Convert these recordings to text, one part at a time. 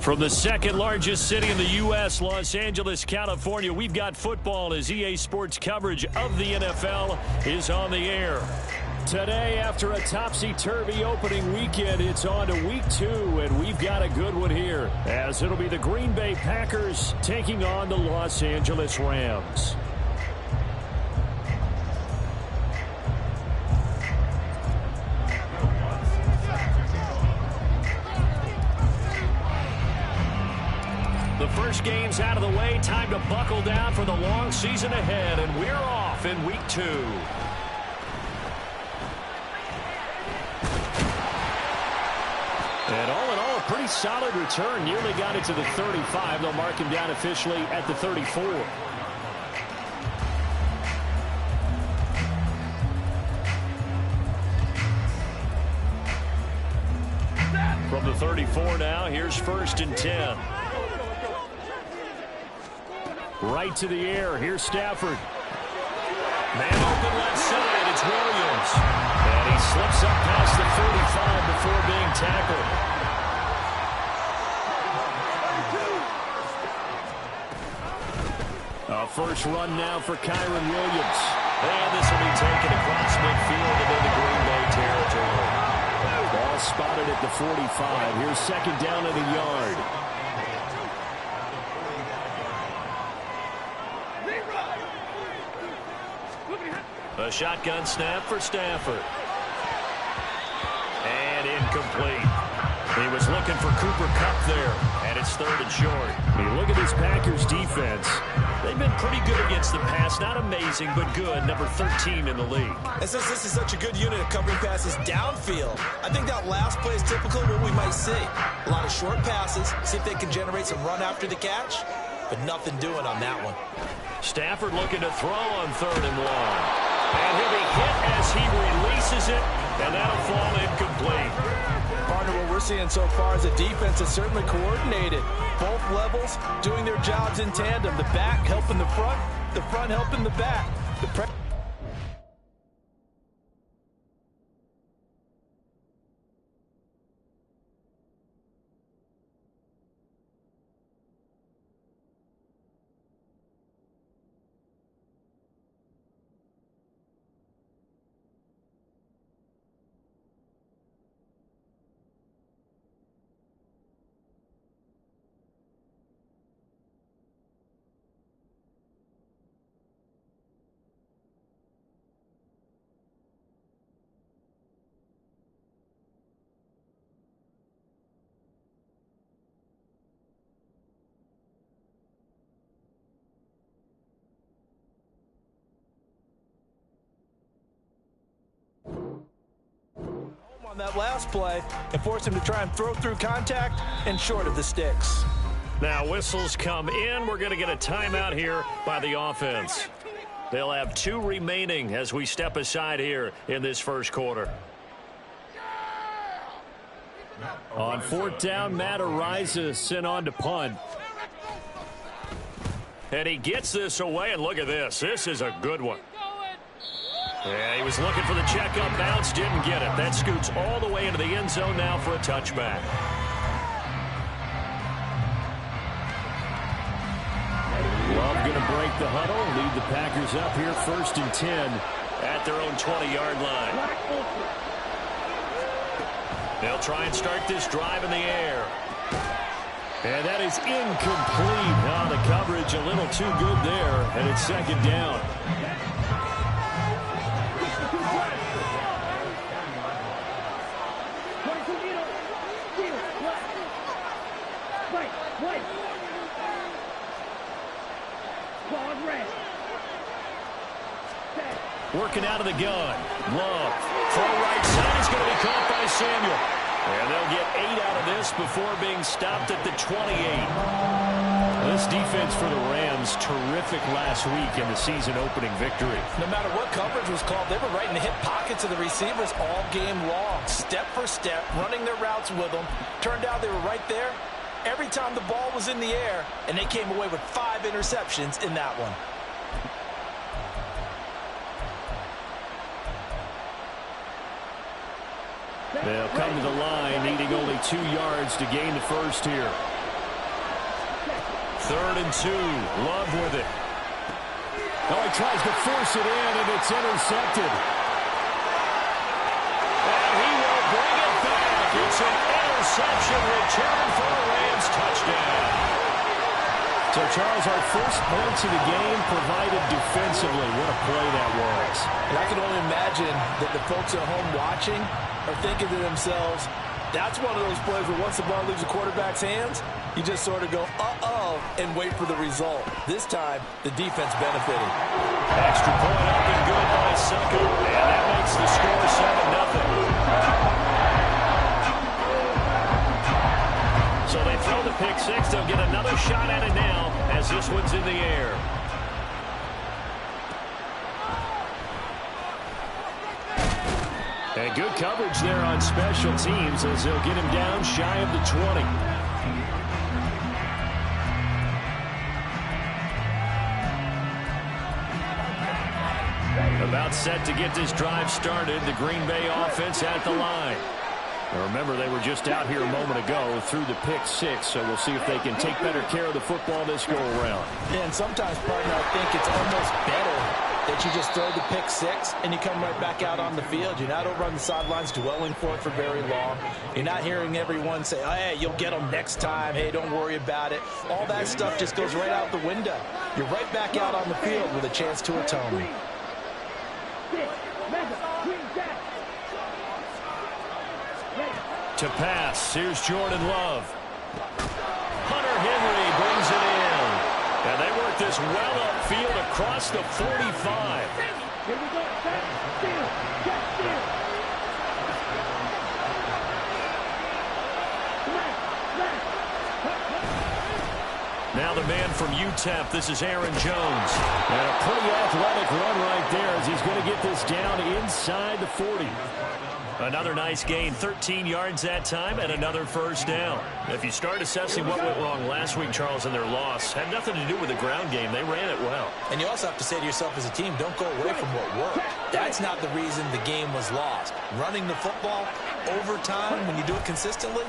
From the second largest city in the U.S., Los Angeles, California, we've got football as EA Sports coverage of the NFL is on the air. Today, after a topsy-turvy opening weekend, it's on to week 2, and we've got a good one here, as it'll be the Green Bay Packers taking on the Los Angeles Rams. The first game's out of the way. Time to buckle down for the long season ahead, and we're off in week 2. And all in all, a pretty solid return. Nearly got it to the 35. They'll mark him down officially at the 34. From the 34 now, here's 1st and 10. Right to the air. Here's Stafford. Man open left side. It's Williams. And he slips up past the 45 before being tackled. A first run now for Kyron Williams. And this will be taken across midfield and into Green Bay territory. Ball spotted at the 45. Here's 2nd down and a yard. A shotgun snap for Stafford. And incomplete. He was looking for Cooper Kupp there, and it's 3rd and short. You look at this Packers defense. They've been pretty good against the pass. Not amazing, but good. Number 13 in the league. And since this is such a good unit of covering passes downfield, I think that last play is typical of what we might see. A lot of short passes, see if they can generate some run after the catch, but nothing doing on that one. Stafford looking to throw on 3rd and 1. And he'll be hit as he releases it, and that'll fall incomplete. Partner, what we're seeing so far is a defense that's certainly coordinated. Both levels doing their jobs in tandem. The back helping the front helping the back. On that last play and force him to try and throw through contact and short of the sticks. Now whistles come in. We're going to get a timeout here by the offense. They'll have 2 remaining as we step aside here in this first quarter. On 4th down, Matt Araiza sent on to punt. And he gets this away, and look at this. This is a good one. Yeah, he was looking for the checkup bounce, didn't get it. That scoots all the way into the end zone now for a touchback. Love going to break the huddle, lead the Packers up here 1st and 10 at their own 20-yard line. They'll try and start this drive in the air. And that is incomplete. Now the coverage a little too good there, and it's 2nd down. Working out of the gun. Love. Throw right side is going to be caught by Samuel. And they'll get 8 out of this before being stopped at the 28. This defense for the Rams, terrific last week in the season opening victory. No matter what coverage was called, they were right in the hip pockets of the receivers all game long. Step for step, running their routes with them. Turned out they were right there every time the ball was in the air, and they came away with 5 interceptions in that one. They'll come to the line, needing only 2 yards to gain the first here. 3rd and 2. Love with it. Oh, he tries to force it in, and it's intercepted. And he will bring it back. It's an interception return for a Rams touchdown. So, Charles, our first points of the game provided defensively. What a play that was. And I can only imagine that the folks at home watching are thinking to themselves, that's one of those plays where once the ball leaves the quarterback's hands, you just sort of go, uh-oh, and wait for the result. This time, the defense benefited. Extra point up and good by Succo. And that makes the score 7-0. So they throw the pick six. They'll get another shot at it now as this one's in the air. And good coverage there on special teams as they'll get him down shy of the 20. About set to get this drive started. The Green Bay offense at the line. Now remember, they were just out here a moment ago through the pick six, so we'll see if they can take better care of the football this go-around. Yeah, and sometimes, partner, I think it's almost better that you just throw the pick six and you come right back out on the field. You're not over on the sidelines dwelling for it for very long. You're not hearing everyone say, oh, hey, you'll get them next time. Hey, don't worry about it. All that stuff just goes right out the window. You're right back out on the field with a chance to atone. To pass, here's Jordan Love. Hunter Henry brings it in. And they work this well upfield across the 45. Here we go. Steal. Now the man from UTEP, this is Aaron Jones. And a pretty athletic run right there as he's going to get this down inside the 40. Another nice gain, 13 yards that time, and another first down. If you start assessing what went wrong last week, Charles, in their loss, had nothing to do with the ground game. They ran it well. And you also have to say to yourself as a team, don't go away from what worked. That's not the reason the game was lost. Running the football over time, when you do it consistently,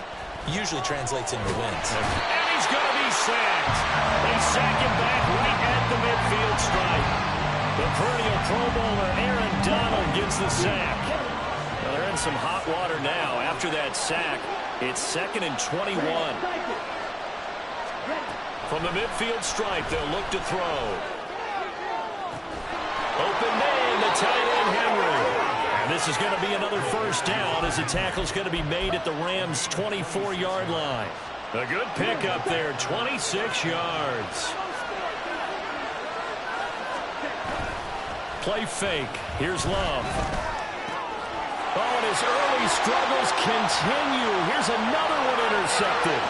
usually translates into wins. And he's going to be sacked. They sack him back right at the midfield stripe. The perennial Pro Bowler Aaron Donald gets the sack. Well, they're in some hot water now. After that sack, it's 2nd and 21. From the midfield stripe, they'll look to throw. Open man, the tight end Henry. And this is going to be another first down as the tackle's going to be made at the Rams' 24-yard line. A good pickup there, 26 yards. Play fake. Here's Love. Oh, and his early struggles continue. Here's another one intercepted.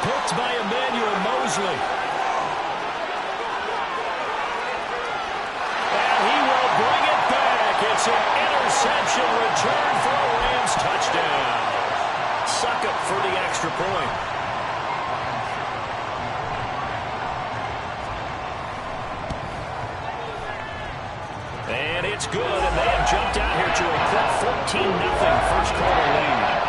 Picked by Emmanuel Mosley. And he will bring it back. It's an interception return for a Rams touchdown. Suck up for the extra point. And it's good, and they have jumped out here to a quick 14-0 first quarter lead.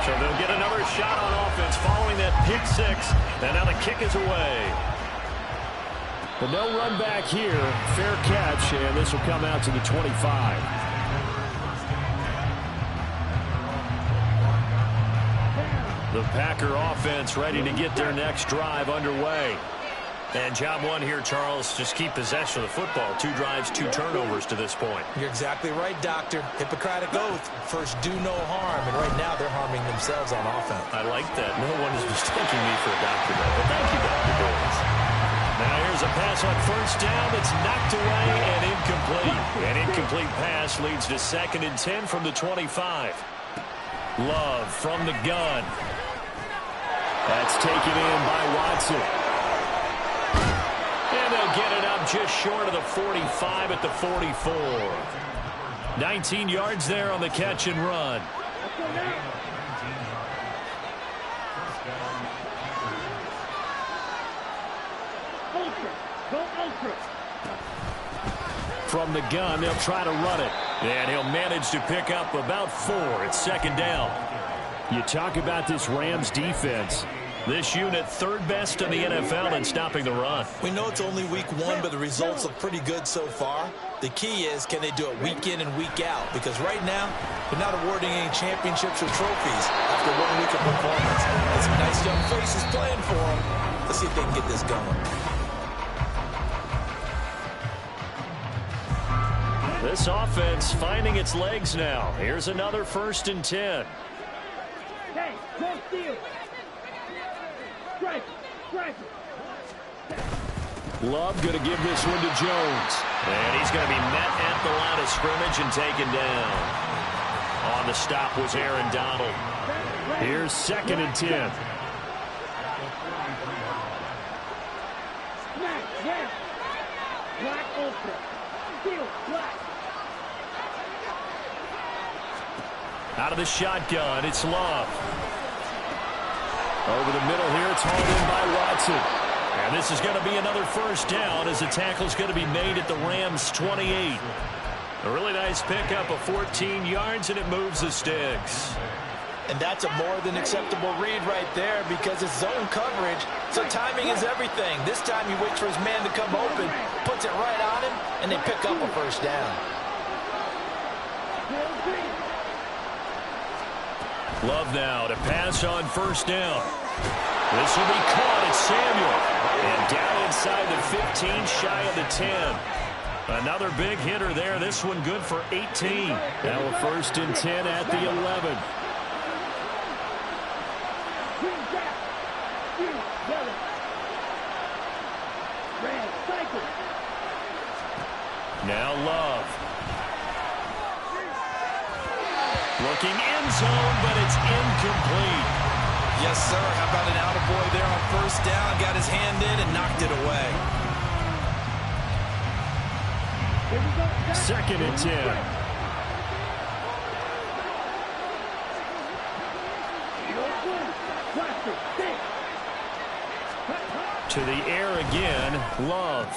So they'll get another shot on offense following that pick six, and now the kick is away. But no run back here, fair catch, and this will come out to the 25. The Packer offense ready to get their next drive underway. And job one here, Charles, just keep possession of the football. 2 drives, 2 turnovers to this point. You're exactly right, Doctor. Hippocratic oath. First, do no harm. And right now, they're harming themselves on offense. I like that. No one is mistaking me for a doctor, though. But thank you, Dr. Doris. Now here's a pass on first down that's knocked away and incomplete. An incomplete pass leads to 2nd and 10 from the 25. Love from the gun. That's taken in by Watson. And they'll get it up just short of the 45 at the 44. 19 yards there on the catch and run. From the gun, they'll try to run it. And he'll manage to pick up about 4. It's 2nd down. You talk about this Rams defense. This unit third best in the NFL in stopping the run. We know it's only week 1, but the results look pretty good so far. The key is, can they do it week in and week out? Because right now, they're not awarding any championships or trophies after 1 week of performance. And some nice young faces playing for them. Let's see if they can get this going. This offense finding its legs now. Here's another 1st and 10. Hey, no steal. Strike, strike. Love going to give this one to Jones. And he's going to be met at the line of scrimmage and taken down. On the stop was Aaron Donald. Here's 2nd and 10. Smack, yeah. Black open. Steal, black. Out of the shotgun, it's Love. Over the middle here, it's hauled in by Watson. And this is going to be another 1st down as the tackle's going to be made at the Rams' 28. A really nice pickup of 14 yards, and it moves the sticks. And that's a more than acceptable read right there because it's zone coverage, so timing is everything. This time he waits for his man to come open, puts it right on him, and they pick up a 1st down. Love now to pass on 1st down. This will be caught at Samuel. And down inside the 15, shy of the 10. Another big hitter there. This one good for 18. Now a 1st and 10 at the 11. Now Love. Looking end zone, but it's incomplete. Yes, sir. How about an attaboy there on 1st down? Got his hand in and knocked it away. 2nd and 10. To the air again. Love.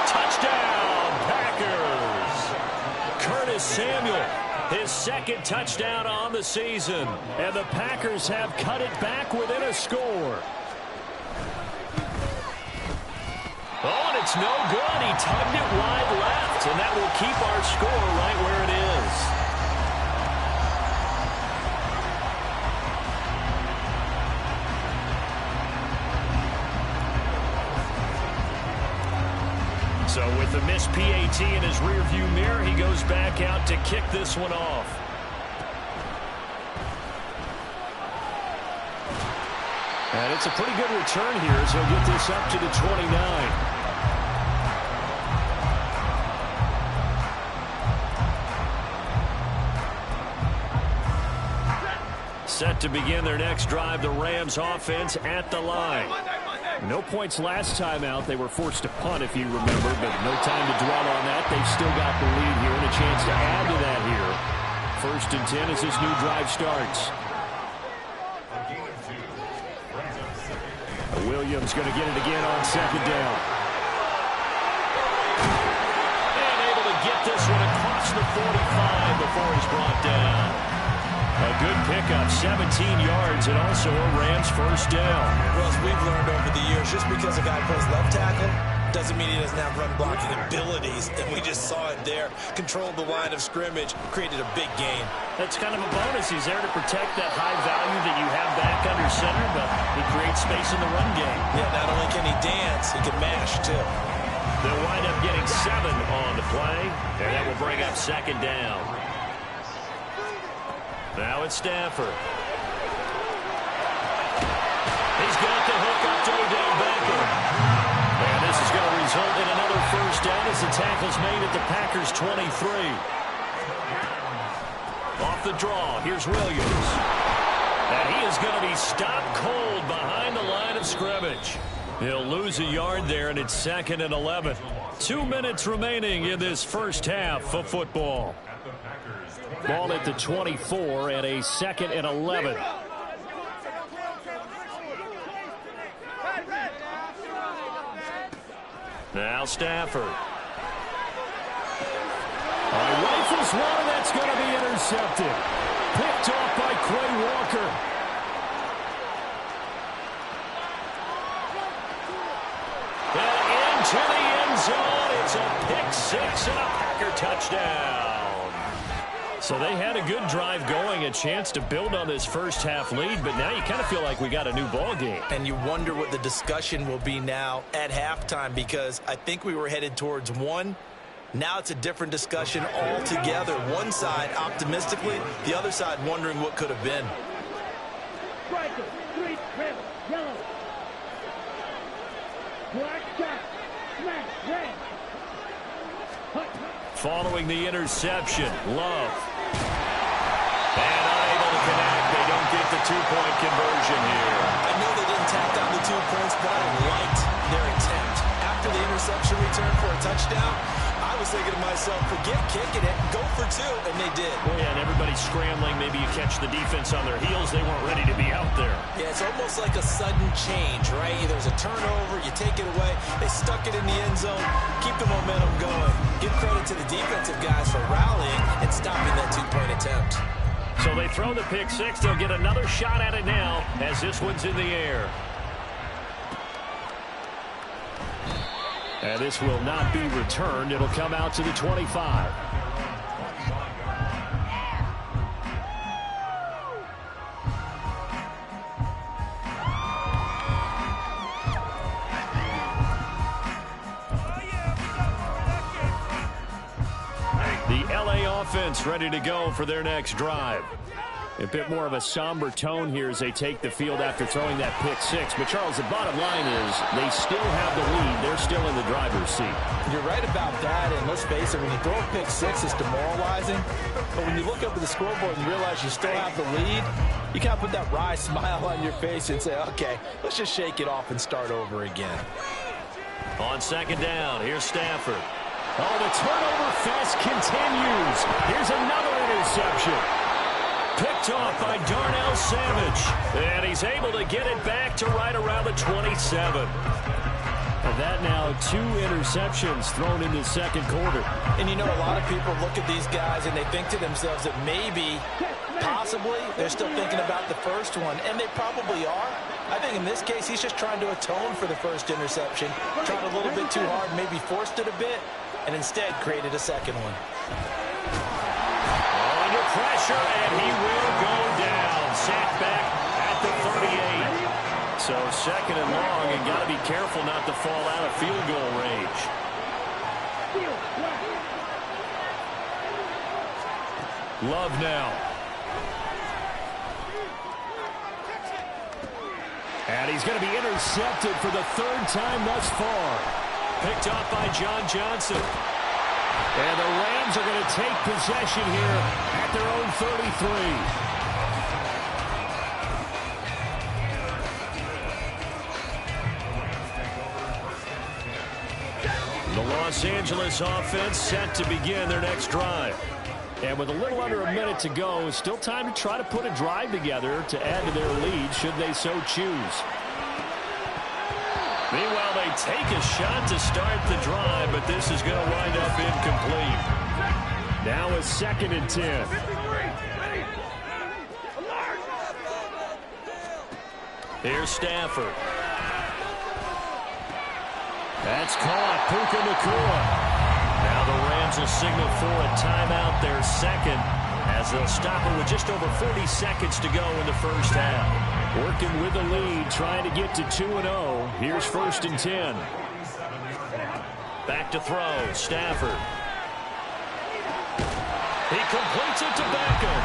Touchdown, Packers. Curtis Samuel. His 2nd touchdown on the season. And the Packers have cut it back within a score. Oh, and it's no good. He tugged it wide left. And that will keep our score right where it is. So with the missed PAT in his rearview mirror, he goes back out to kick this one off. And it's a pretty good return here as he'll get this up to the 29. Set to begin their next drive, the Rams offense at the line. No points last time out. They were forced to punt, if you remember, but no time to dwell on that. They've still got the lead here and a chance to add to that here. 1st and 10 as this new drive starts. Williams going to get it again on 2nd down. And able to get this one across the 45 before he's brought down. A good pickup, 17 yards, and also a Rams 1st down. Well, as we've learned over the years, just because a guy plays left tackle doesn't mean he doesn't have run blocking abilities, and we just saw it there. Controlled the line of scrimmage, created a big gain. That's kind of a bonus. He's there to protect that high value that you have back under center, but he creates space in the run game. Yeah, not only can he dance, he can mash, too. They'll wind up getting 7 on the play, and that will bring up 2nd down. Now it's Stafford. He's got the hook up to Odell Beckham. And this is going to result in another 1st down as the tackle's made at the Packers' 23. Off the draw, here's Williams. And he is going to be stopped cold behind the line of scrimmage. He'll lose a yard there, and it's 2nd and 11. 2 minutes remaining in this 1st half of football. Ball at the 24 and a 2nd and 11. Now Stafford. Rifles one, and that's going to be intercepted. Picked off by Quay Walker. And into the end zone. It's a pick six and a Packer touchdown. So they had a good drive going, a chance to build on this first half lead, but now you kind of feel like we got a new ball game. And you wonder what the discussion will be now at halftime, because I think we were headed towards one. Now it's a different discussion altogether. One side optimistically, the other side wondering what could have been. Striker, 3, red, yellow. Black shot, smash, red. Following the interception, Love. And unable to connect. They don't get the two-point conversion here. I know they didn't tack down the 2 points, but I liked their attempt. After the interception return for a touchdown, I was thinking to myself, forget kicking it, go for 2, and they did. Well, yeah, and everybody's scrambling. Maybe you catch the defense on their heels. They weren't ready to be out there. Yeah, it's almost like a sudden change, right? There's a turnover, you take it away. They stuck it in the end zone, keep the momentum going. Give credit to the defensive guys for rallying and stopping that 2-point attempt. So they throw the pick six. They'll get another shot at it now as this one's in the air. And this will not be returned. It'll come out to the 25. The LA offense ready to go for their next drive. A bit more of a somber tone here as they take the field after throwing that pick six. But, Charles, the bottom line is they still have the lead. They're still in the driver's seat. You're right about that, and let's face it, when you throw a pick six, it's demoralizing. But when you look up at the scoreboard and realize you still have the lead, you kind of put that wry smile on your face and say, okay, let's just shake it off and start over again. On second down, here's Stafford. Oh, the turnover fest continues. Here's another interception. Picked off by Darnell Savage. And he's able to get it back to right around the 27. And that now 2 interceptions thrown in the second quarter. And you know, a lot of people look at these guys and they think to themselves that maybe, possibly, they're still thinking about the first one. And they probably are. I think in this case, he's just trying to atone for the first interception. Tried a little bit too hard, maybe forced it a bit, and instead created a second one. Under pressure, and he will go down. Sacked back at the 38. So second and long, and got to be careful not to fall out of field goal range. Love now. And he's going to be intercepted for the 3rd time thus far. Picked off by John Johnson. And the Rams are going to take possession here at their own 33. The Los Angeles offense set to begin their next drive. And with a little under a minute to go, still time to try to put a drive together to add to their lead should they so choose. Meanwhile, they take a shot to start the drive, but this is going to wind up incomplete. Now a 2nd and 10. Here's Stafford. That's caught. Puka Nacua. Now the Rams will signal for a timeout, their second, as they'll stop it with just over 40 seconds to go in the first half. Working with the lead, trying to get to 2-0. Here's 1st and 10. Back to throw. Stafford. He completes it to Beckham.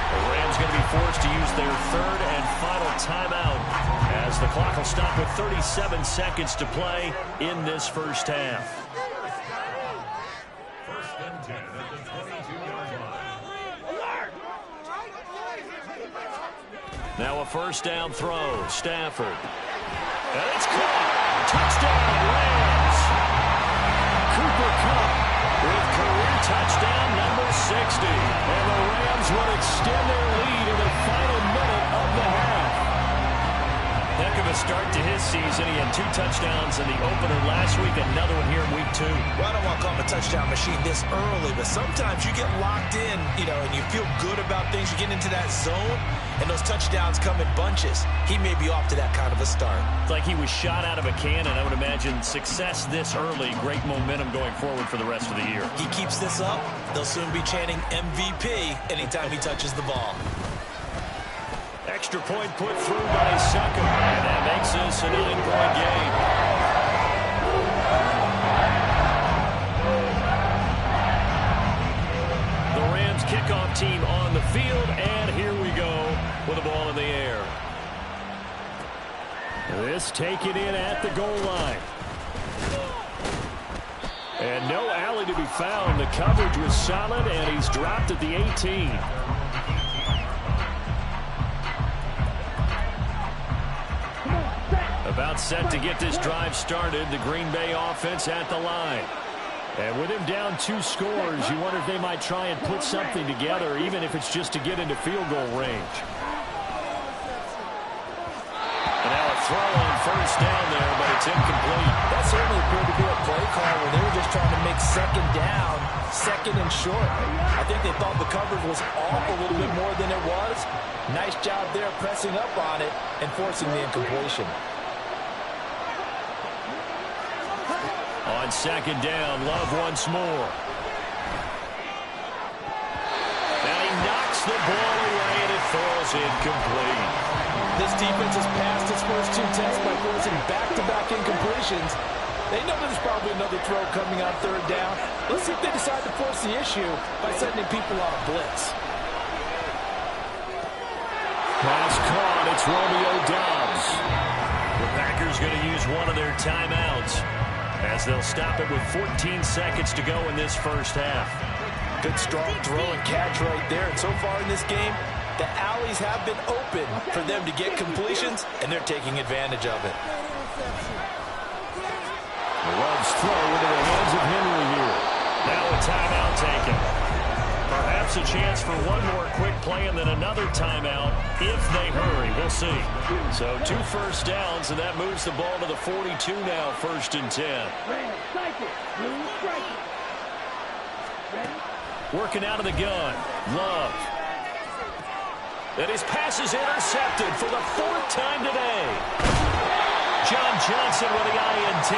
The Rams going to be forced to use their 3rd and final timeout as the clock will stop with 37 seconds to play in this first half. Now a 1st down throw. Stafford. And it's caught. Touchdown, Rams. Cooper Kupp with career touchdown number 60. And the Rams will extend their lead in the final minute of the half. Heck of a start to his this season. He had 2 touchdowns in the opener last week, another one here in week 2. Well, I don't want to call him a touchdown machine this early, but sometimes you get locked in, and you feel good about things. You get into that zone, and those touchdowns come in bunches. He may be off to that kind of a start. It's like he was shot out of a cannon. I would imagine success this early, great momentum going forward for the rest of the year. He keeps this up, they'll soon be chanting MVP anytime he touches the ball. Extra point put through by Sucker, and that makes this a 9-point game. The Rams kickoff team on the field, and here we go with the ball in the air. This taken in at the goal line. And no alley to be found. The coverage was solid, and he's dropped at the 18. About set to get this drive started. The Green Bay offense at the line. And with him down 2 scores, you wonder if they might try and put something together, even if it's just to get into field goal range. And now a throw on first down there, but it's incomplete. That certainly appeared to be a play call where they were just trying to make second down, second and short. I think they thought the coverage was off a little bit more than it was. Nice job there pressing up on it and forcing the incompletion. On second down, Love once more. And he knocks the ball away, and it falls incomplete. This defense has passed its first 2 tests by forcing back-to-back incompletions. They know there's probably another throw coming on third down. Let's see if they decide to force the issue by sending people on a blitz. Pass caught. It's Romeo Doubs. The Packers going to use one of their timeouts as they'll stop it with 14 seconds to go in this first half. Good strong throw and catch right there. And so far in this game, the alleys have been open for them to get completions, and they're taking advantage of it. Love's throw into the hands of Henry here. Now a timeout taken. Perhaps a chance for one more quick play and then another timeout if they hurry. We'll see. So 2 first downs, and that moves the ball to the 42 now, 1st and 10. Working out of the gun. Love. And his pass is intercepted for the 4th time today. John Johnson with the INT.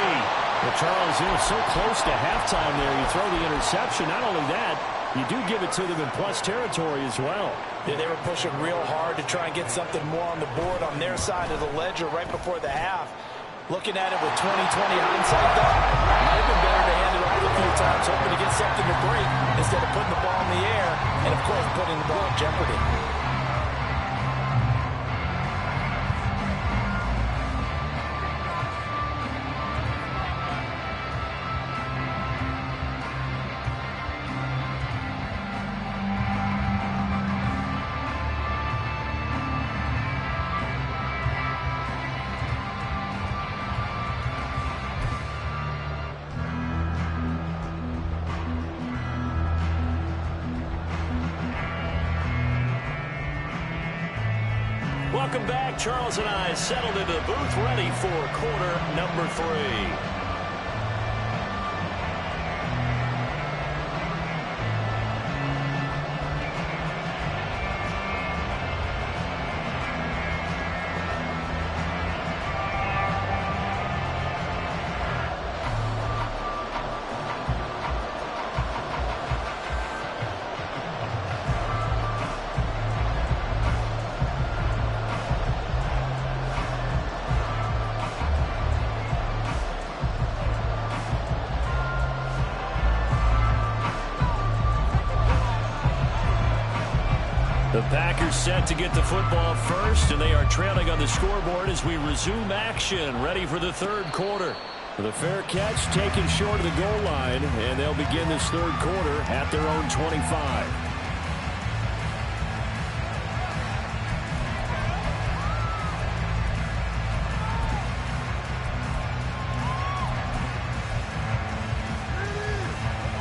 Well, Charles, you're so close to halftime there. You throw the interception. Not only that, you do give it to them in plus territory as well. Yeah, they were pushing real hard to try and get something more on the board on their side of the ledger right before the half. Looking at it with 20/20 hindsight, though, might have been better to hand it off a few times, hoping to get something to break instead of putting the ball in the air and, of course, putting the ball in jeopardy. Welcome back. Charles and I settled into the booth, ready for quarter number 3. The Packers set to get the football first, and they are trailing on the scoreboard as we resume action, ready for the 3rd quarter. With a fair catch taken short of the goal line, and they'll begin this 3rd quarter at their own 25.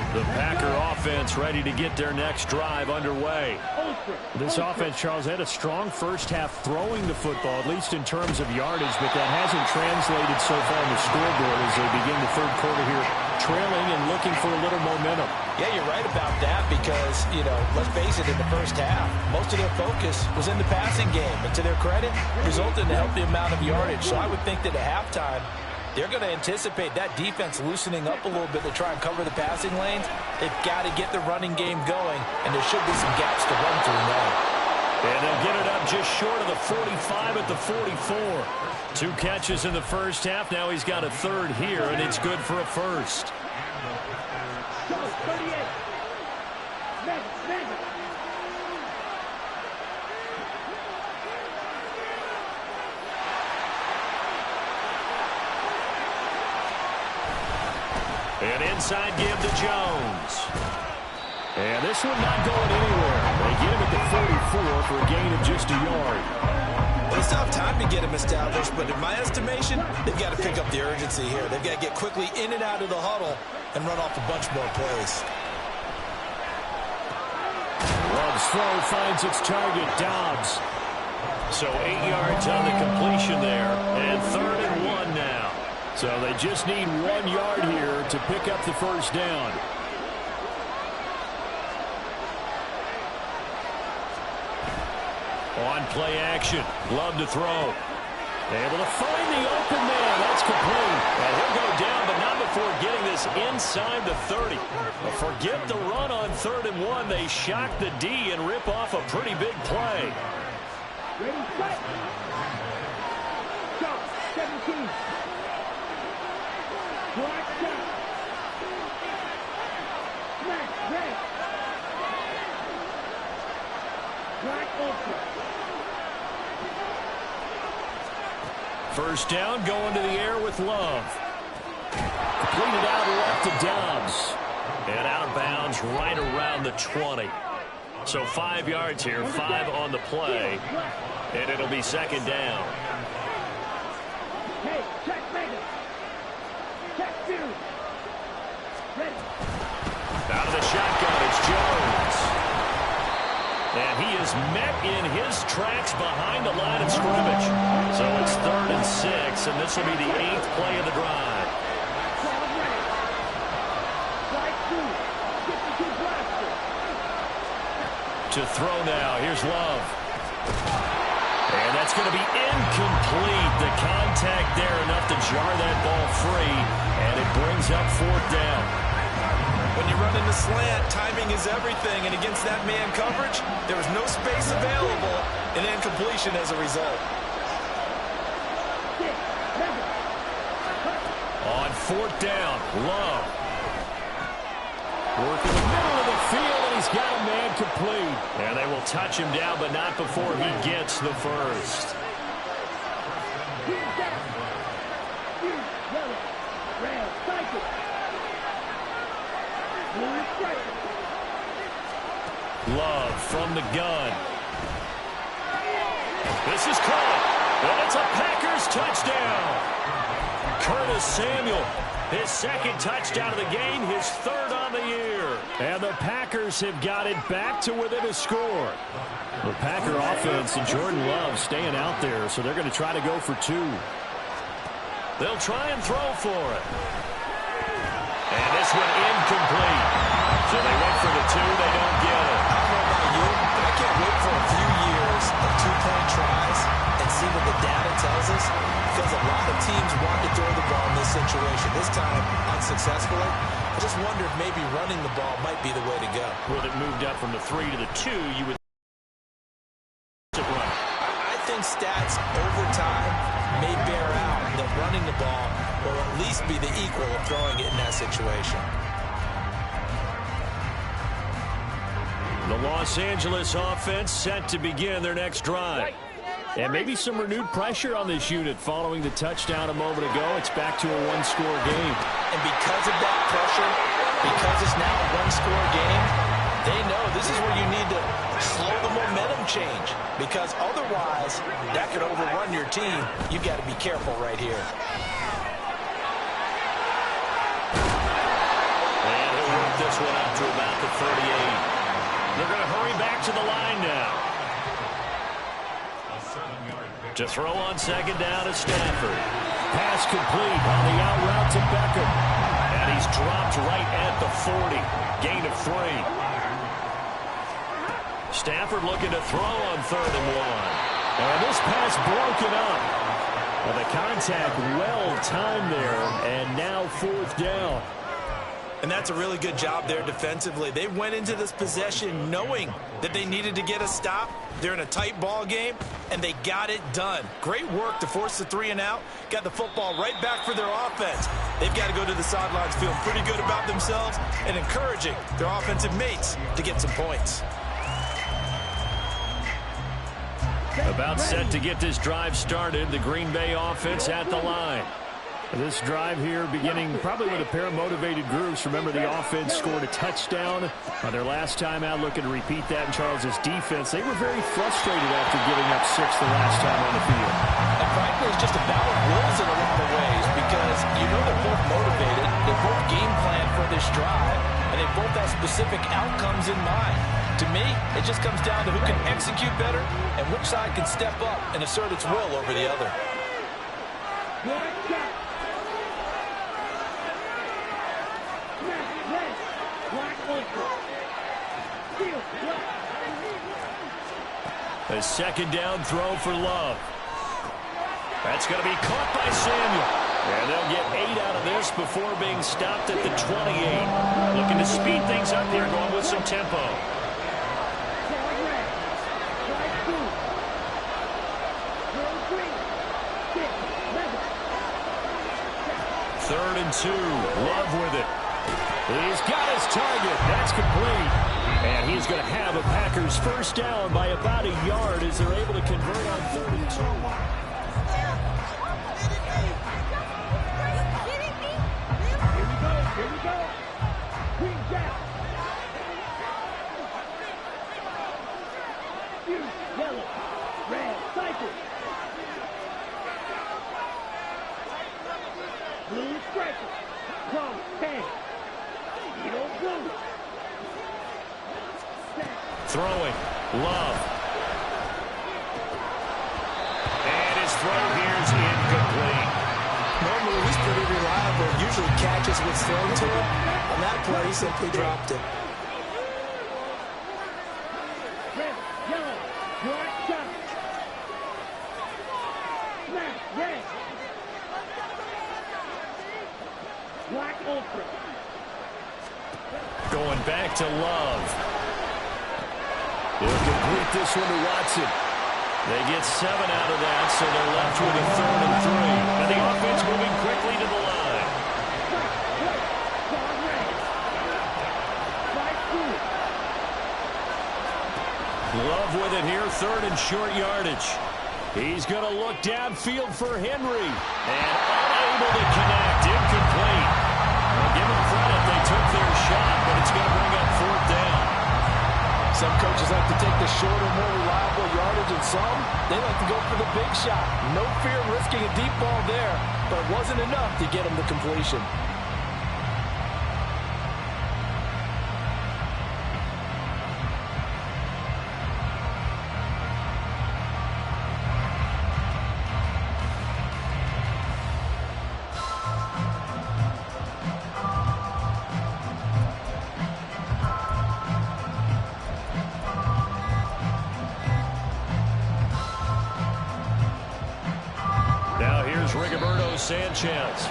The Packer offense ready to get their next drive underway. This offense, Charles, had a strong first half throwing the football, at least in terms of yardage, but that hasn't translated so far on the scoreboard as they begin the third quarter here, trailing and looking for a little momentum. Yeah, you're right about that because, let's face it, in the first half, most of their focus was in the passing game. And to their credit, resulted in a healthy amount of yardage. So I would think that at halftime, they're going to anticipate that defense loosening up a little bit to try and cover the passing lanes. They've got to get the running game going, and there should be some gaps to run through now. And they'll get it up just short of the 45 at the 44. 2 catches in the first half. Now he's got a third here, and it's good for a first. 38. And inside give to Jones. And this one not going anywhere. They get him at the 44 for a gain of just a yard. Well, they still have time to get him established, but in my estimation, they've got to pick up the urgency here. They've got to get quickly in and out of the huddle and run off a bunch more plays. Love's throw finds its target, Dobbs. So 8 yards on the completion there, and 3rd and 1 now. So they just need 1 yard here to pick up the first down. On play action, Love to throw. Able to find the open man. That's complete. And he'll go down, but not before getting this inside the 30. But forget the run on 3rd and 1. They shock the D and rip off a pretty big play. Ready, set. Shot, 17. Black shot. Smash, red. Black ultra. First down, going to the air with Love. Completed out left to Dobbs. And out of bounds right around the 20. So 5 yards here, 5 on the play. And it'll be 2nd down. Hey, check Megan. Check Fury. Ready. Out of the shotgun, it's Jones. And he is met in his tracks behind the line of scrimmage. So it's 3rd and 6, and this will be the 8th play of the drive. To throw now, here's Love. And that's going to be incomplete. The contact there enough to jar that ball free, and it brings up 4th down. When you run in the slant, timing is everything, and against that man coverage, there was no space available, and incompletion as a result. On 4th down, Love. Working the middle of the field, and he's got a man complete. And they will touch him down, but not before he gets the first. Love from the gun. This is caught, and it's a Packers touchdown. Curtis Samuel, his 2nd touchdown of the game, his 3rd on the year. And the Packers have got it back to within a score. The Packer offense and Jordan Love staying out there, so they're going to try to go for 2. They'll try and throw for it. And this one incomplete. So they went for the 2, they don't get it. I don't know about you, but I can't wait for a few years of 2-point tries and see what the data tells us. Because a lot of teams want to throw the ball in this situation. This time, unsuccessfully. I just wonder if maybe running the ball might be the way to go. Well, it moved up from the 3 to the 2, you would run. I think stats over time may bear out that running the ball will at least be the equal of throwing it in that situation. The Los Angeles offense set to begin their next drive. And maybe some renewed pressure on this unit following the touchdown a moment ago. It's back to a 1-score game. And because of that pressure, because it's now a 1-score game, they know this is where you need to slow the momentum change. Because otherwise, that could overrun your team. You've got to be careful right here. And he'll work this one up to about the 38. They're going to hurry back to the line now. To throw on second down is Stafford. Pass complete on the out route to Beckham. And he's dropped right at the 40. Gain of 3. Stafford looking to throw on 3rd and 1. And this pass broken up. Well, the contact well timed there, and now 4th down. And that's a really good job there defensively. They went into this possession knowing that they needed to get a stop. They're in a tight ball game, and they got it done. Great work to force the 3 and out. Got the football right back for their offense. They've got to go to the sidelines feeling pretty good about themselves and encouraging their offensive mates to get some points. About set to get this drive started. The Green Bay offense at the line. This drive here beginning probably with a pair of motivated groups. Remember, the offense scored a touchdown on their last time out, looking to repeat that in Charles's defense. They were very frustrated after giving up 6 the last time on the field. And frankly, it's just a battle of wills in a lot of ways because you know they're both motivated. They both game plan for this drive, and they both have specific outcomes in mind. To me, it just comes down to who can execute better and which side can step up and assert its will over the other. A second down throw for Love. That's going to be caught by Samuel. And they'll get 8 out of this before being stopped at the 28. Looking to speed things up here, going with some tempo. 3rd and 2. Love with it. He's got his target. That's complete. And he's going to have a Packers first down by about a yard as they're able to convert on 3rd and 2. Here we go. Green jack. Yellow. Red. Cycle. Blue striker. Cross. Tag. Yellow blue. Throwing. Love. And his throw here's incomplete. Normally, he's pretty reliable. Usually catches what's thrown to him. On that play, he simply dropped it. Red, yellow, black, shot. Snap, red. Black, ultra. Going back to Love. He'll complete this one to Watson. They get 7 out of that, so they're left with a 3rd and 3. And the offense moving quickly to the line. Love with it here, 3rd and short yardage. He's going to look downfield for Henry. And unable to connect, incomplete. Well, give them credit, they took their shot, but it's going to bring up 4th down. Some coaches like to take the shorter, more reliable yardage, and some, they like to go for the big shot. No fear of risking a deep ball there, but it wasn't enough to get him to completion. Sanchez.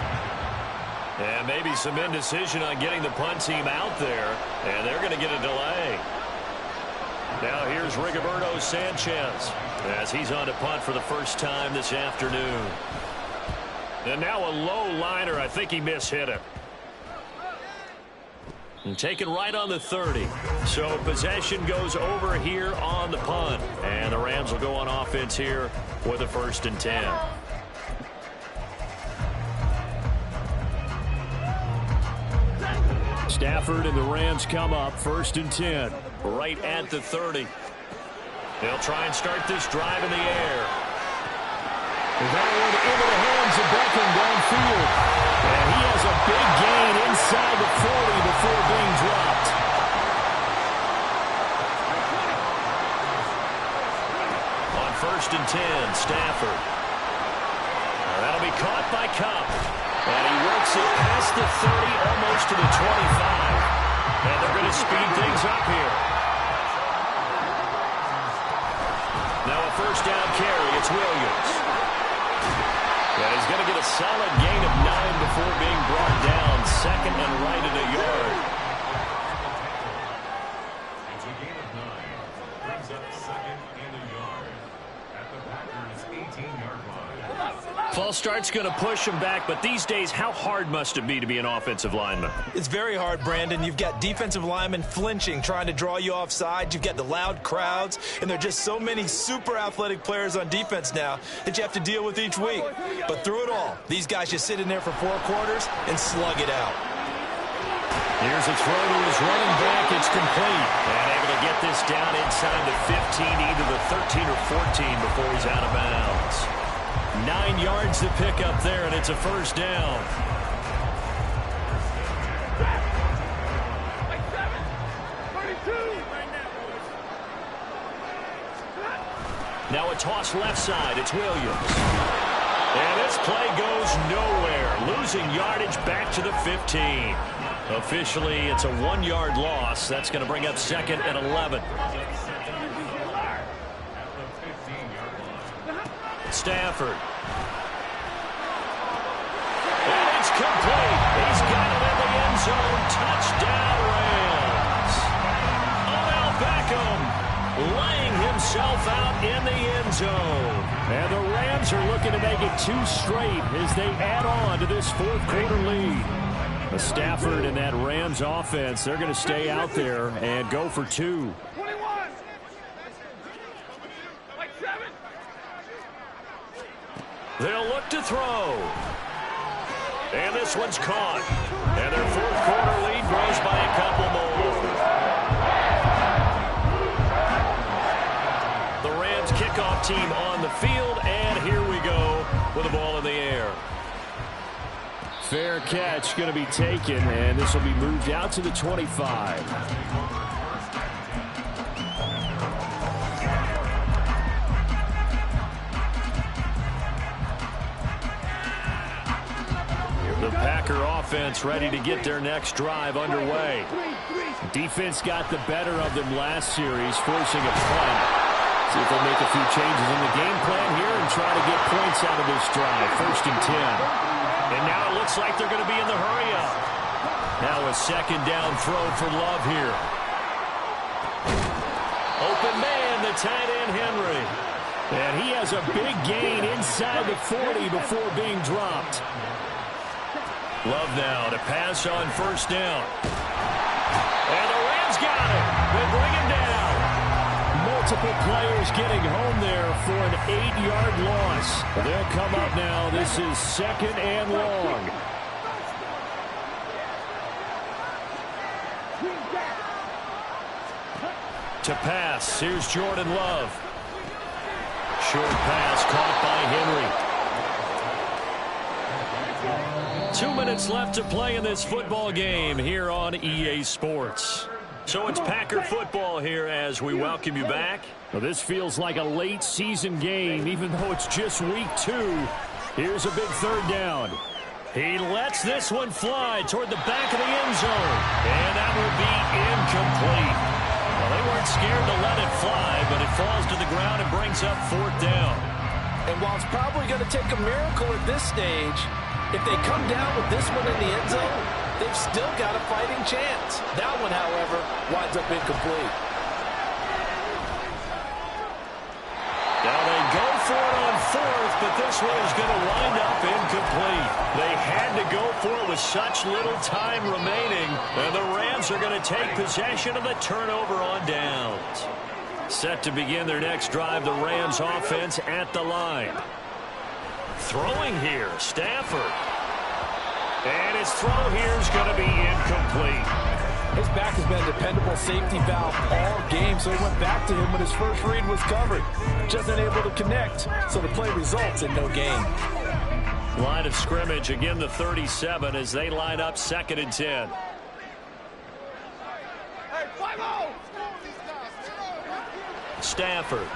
And maybe some indecision on getting the punt team out there, and they're going to get a delay. Now here's Rigoberto Sanchez as he's on to punt for the first time this afternoon. And now a low liner. I think he mishit it. And taken right on the 30. So possession goes over here on the punt. And the Rams will go on offense here with a 1st and 10. Stafford and the Rams come up 1st and 10 right at the 30. They'll try and start this drive in the air. That one into the hands of Beckham downfield. And he has a big gain inside the 40 before being dropped. 10, Stafford. That'll be caught by Cup. And he works it past the 30, almost to the 25. And they're going to speed things up here. Now a first down carry. It's Williams. And he's going to get a solid gain of 9 before being brought down. Second and right at a yard. It's a gain of 9. Brings up second and a yard at the Packers' 18-yard line. False start's going to push him back, but these days, how hard must it be to be an offensive lineman? It's very hard, Brandon. You've got defensive linemen flinching, trying to draw you offside. You've got the loud crowds, and there are just so many super athletic players on defense now that you have to deal with each week. But through it all, these guys just sit in there for 4 quarters and slug it out. Here's a throw to his running back. It's complete. And able to get this down inside the 15, either the 13 or 14 before he's out of bounds. 9 yards to pick up there, and it's a first down. Now a toss left side. It's Williams. And this play goes nowhere. Losing yardage back to the 15. Officially, it's a 1-yard loss. That's going to bring up second and 11. Stafford. And it's complete. He's got it in the end zone. Touchdown, Rams. Odell Beckham laying himself out in the end zone. And the Rams are looking to make it 2 straight as they add on to this 4th quarter lead. Stafford and that Rams offense, they're going to stay out there and go for 2. They'll look to throw. And this one's caught. And their 4th quarter lead grows by a couple more. The Rams kickoff team on the field, and here we go with the ball in the air. Fair catch going to be taken, and this will be moved out to the 25. The Packer offense ready to get their next drive underway. Defense got the better of them last series, forcing a punt. See if they'll make a few changes in the game plan here and try to get points out of this drive. 1st and 10. And now it looks like they're going to be in the hurry-up. Now a second down throw for Love here. Open man, the tight end Henry. And he has a big gain inside the 40 before being dropped. Love now to pass on 1st down. And the Rams got it. They bring him down. Multiple players getting home there for an 8-yard loss. They'll come up now. This is 2nd and long. To pass. Here's Jordan Love. Short pass caught by Henry. 2 minutes left to play in this football game here on EA Sports. So it's Packer football here as we welcome you back. Well, this feels like a late season game, even though it's just week 2. Here's a big 3rd down. He lets this one fly toward the back of the end zone. And that will be incomplete. Well, they weren't scared to let it fly, but it falls to the ground and brings up 4th down. And while it's probably going to take a miracle at this stage, if they come down with this one in the end zone, they've still got a fighting chance. That one, however, winds up incomplete. Now they go for it on 4th, but this one is going to wind up incomplete. They had to go for it with such little time remaining, and the Rams are going to take possession of the turnover on downs. Set to begin their next drive, the Rams offense at the line. Throwing here, Stafford. And his throw here is going to be incomplete. His back has been a dependable safety valve all game, so he went back to him when his first read was covered. Just unable to connect, so the play results in no gain. Line of scrimmage, again the 37 as they line up 2nd and 10. Stafford.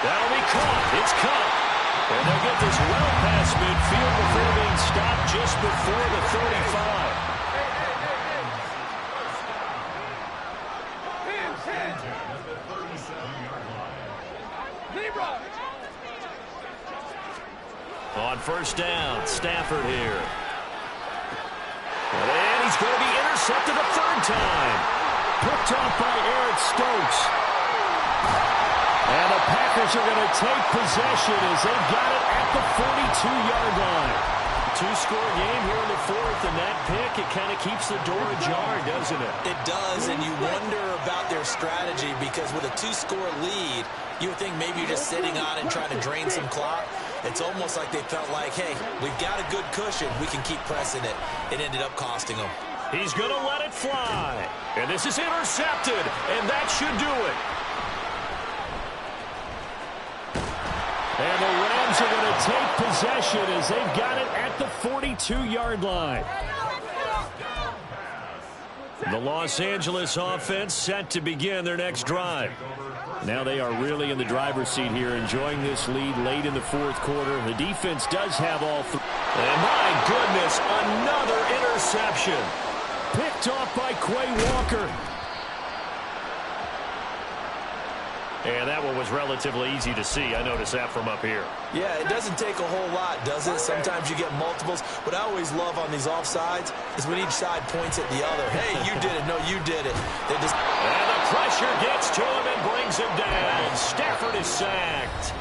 That'll be caught. It's caught. And they'll get this well past midfield before being stopped just before the 35. On first down, Stafford here. And he's going to be intercepted a third time. Picked off by Eric Stokes. And the Packers are going to take possession as they've got it at the 42-yard line. Two-score game here in the fourth, and that pick, it kind of keeps the door ajar, doesn't it? It does, and you wonder about their strategy because with a two-score lead, you would think maybe you're just sitting on it and trying to drain some clock. It's almost like they felt like, hey, we've got a good cushion. We can keep pressing it. It ended up costing them. He's going to let it fly. And this is intercepted, and that should do it. And the Rams are going to take possession as they've got it at the 42-yard line. The Los Angeles offense set to begin their next drive. Now they are really in the driver's seat here, enjoying this lead late in the fourth quarter. The defense does have all three. And my goodness, another interception. Picked off by Quay Walker. And that one was relatively easy to see. I noticed that from up here. Yeah, it doesn't take a whole lot, does it? Sometimes you get multiples. What I always love on these offsides is when each side points at the other. Hey, you did it. No, you did it. They just... And the pressure gets to him and brings him down. Stafford is sacked.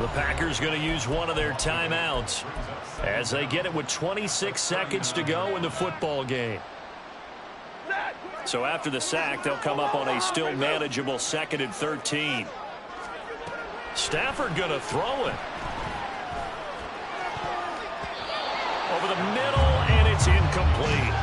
The Packers going to use one of their timeouts as they get it with 26 seconds to go in the football game. So after the sack, they'll come up on a still manageable 2nd and 13. Stafford going to throw it. Over the middle, and it's incomplete.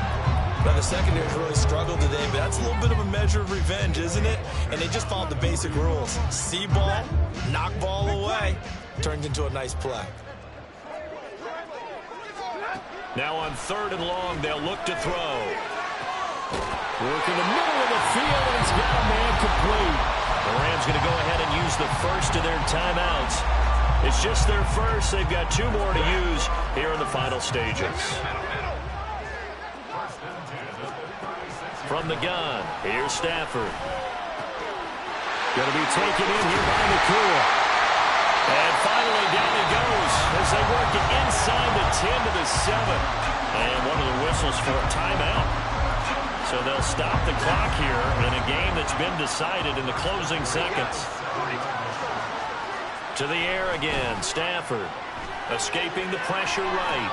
Now, the secondary's really struggled today, but that's a little bit of a measure of revenge, isn't it? And they just followed the basic rules. See ball, knock ball away, turned into a nice play. Now on 3rd and long, they'll look to throw. Work in the middle of the field, and he's got a man complete. The Rams going to go ahead and use the first of their timeouts. It's just their first. They've got 2 more to use here in the final stages. From the gun, here's Stafford. Going to be taken in here by Nakua. And finally down he goes as they work it inside the 10 to the 7. And one of the whistles for a timeout. So they'll stop the clock here in a game that's been decided in the closing seconds. To the air again, Stafford escaping the pressure right.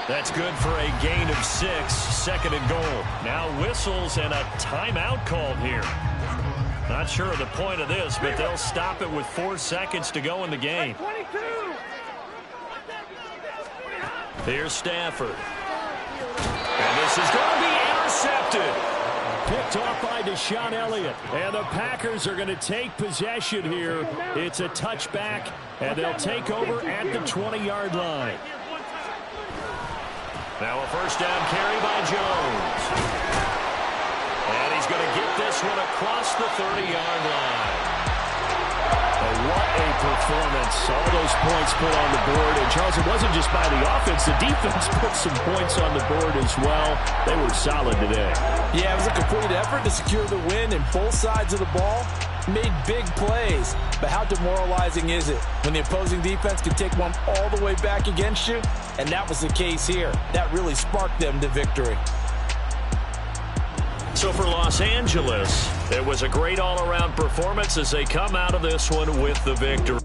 That's good for a gain of 6, 2nd and goal. Now whistles and a timeout called here. Not sure of the point of this, but they'll stop it with 4 seconds to go in the game. Here's Stafford. And this is going to be intercepted. Picked off by Deshaun Elliott. And the Packers are going to take possession here. It's a touchback, and they'll take over at the 20-yard line. Now a first down carry by Jones. And he's going to get this one across the 30-yard line. What a performance. All those points put on the board. And, Charles, it wasn't just by the offense. The defense put some points on the board as well. They were solid today. Yeah, it was a complete effort to secure the win, and both sides of the ball made big plays. But how demoralizing is it when the opposing defense can take one all the way back against you? And that was the case here. That really sparked them to victory. So for Los Angeles, it was a great all-around performance as they come out of this one with the victory.